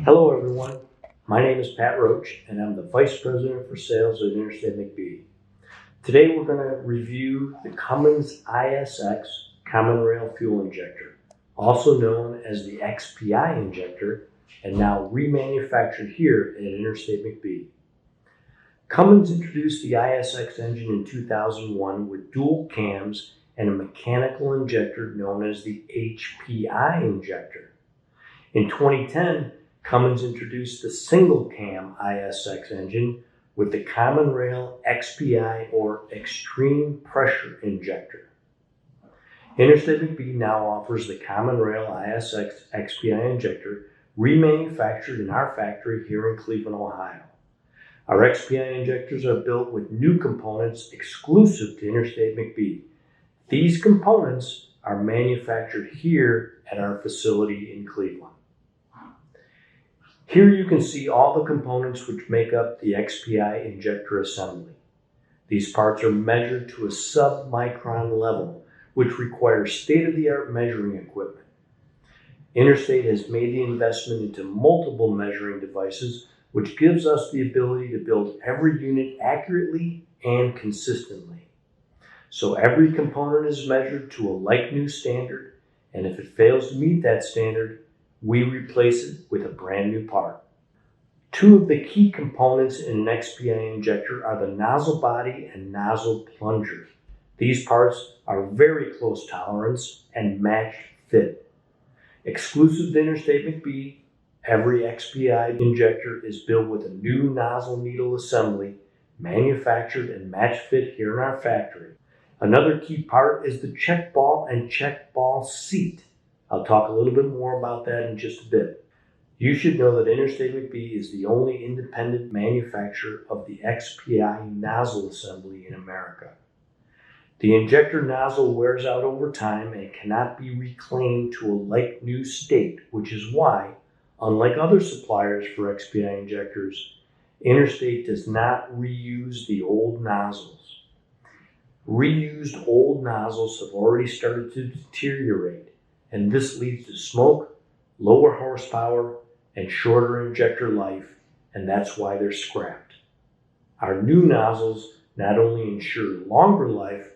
Hello everyone, my name is Pat Roach and I'm the Vice President for Sales at Interstate-McBee. Today we're going to review the Cummins ISX Common Rail Fuel Injector, also known as the XPI injector and now remanufactured here at Interstate-McBee. Cummins introduced the ISX engine in 2001 with dual cams and a mechanical injector known as the HPI injector. In 2010, Cummins introduced the single cam ISX engine with the Common Rail XPI or Extreme Pressure Injector. Interstate-McBee now offers the Common Rail ISX-XPI injector remanufactured in our factory here in Cleveland, Ohio. Our XPI injectors are built with new components exclusive to Interstate-McBee. These components are manufactured here at our facility in Cleveland. Here you can see all the components which make up the XPI injector assembly. These parts are measured to a sub-micron level, which requires state-of-the-art measuring equipment. Interstate has made the investment into multiple measuring devices, which gives us the ability to build every unit accurately and consistently. So every component is measured to a like-new standard, and if it fails to meet that standard, we replace it with a brand new part. Two of the key components in an XPI injector are the nozzle body and nozzle plunger. These parts are very close tolerance and matched fit. Exclusive to Interstate-McBee, every XPI injector is built with a new nozzle needle assembly, manufactured and match fit here in our factory. Another key part is the check ball and check ball seat. I'll talk a little bit more about that in just a bit. You should know that Interstate-McBee is the only independent manufacturer of the XPI nozzle assembly in America. The injector nozzle wears out over time and cannot be reclaimed to a like-new state, which is why, unlike other suppliers for XPI injectors, Interstate does not reuse the old nozzles. Reused old nozzles have already started to deteriorate, and this leads to smoke, lower horsepower, and shorter injector life, and that's why they're scrapped. Our new nozzles not only ensure longer life,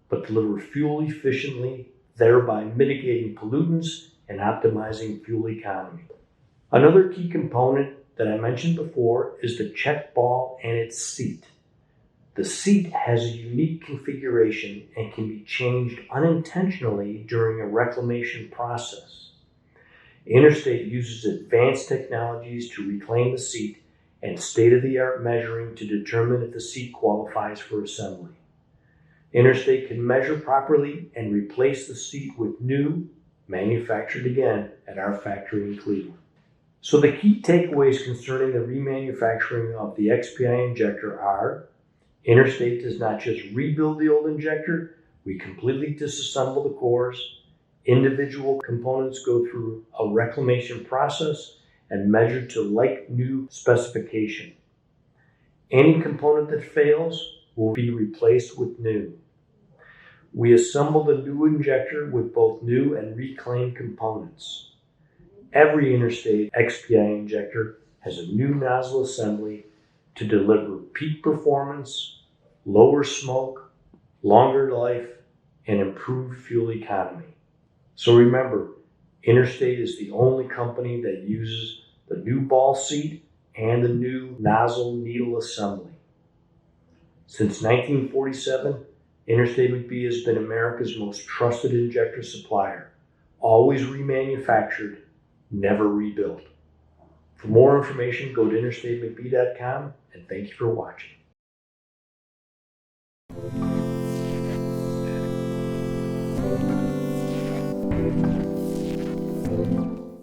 but deliver fuel efficiently, thereby mitigating pollutants and optimizing fuel economy. Another key component that I mentioned before is the check ball and its seat. The seat has a unique configuration and can be changed unintentionally during a reclamation process. Interstate uses advanced technologies to reclaim the seat and state-of-the-art measuring to determine if the seat qualifies for assembly. Interstate can measure properly and replace the seat with new, manufactured again at our factory in Cleveland. So the key takeaways concerning the remanufacturing of the XPI injector are: Interstate does not just rebuild the old injector, we completely disassemble the cores. Individual components go through a reclamation process and measured to like-new specification. Any component that fails will be replaced with new. We assemble the new injector with both new and reclaimed components. Every Interstate XPI injector has a new nozzle assembly to deliver peak performance, lower smoke, longer life, and improved fuel economy. So remember, Interstate is the only company that uses the new ball seat and the new nozzle needle assembly. Since 1947, Interstate-McBee has been America's most trusted injector supplier, always remanufactured, never rebuilt. For more information, go to interstatemcbee.com, and thank you for watching.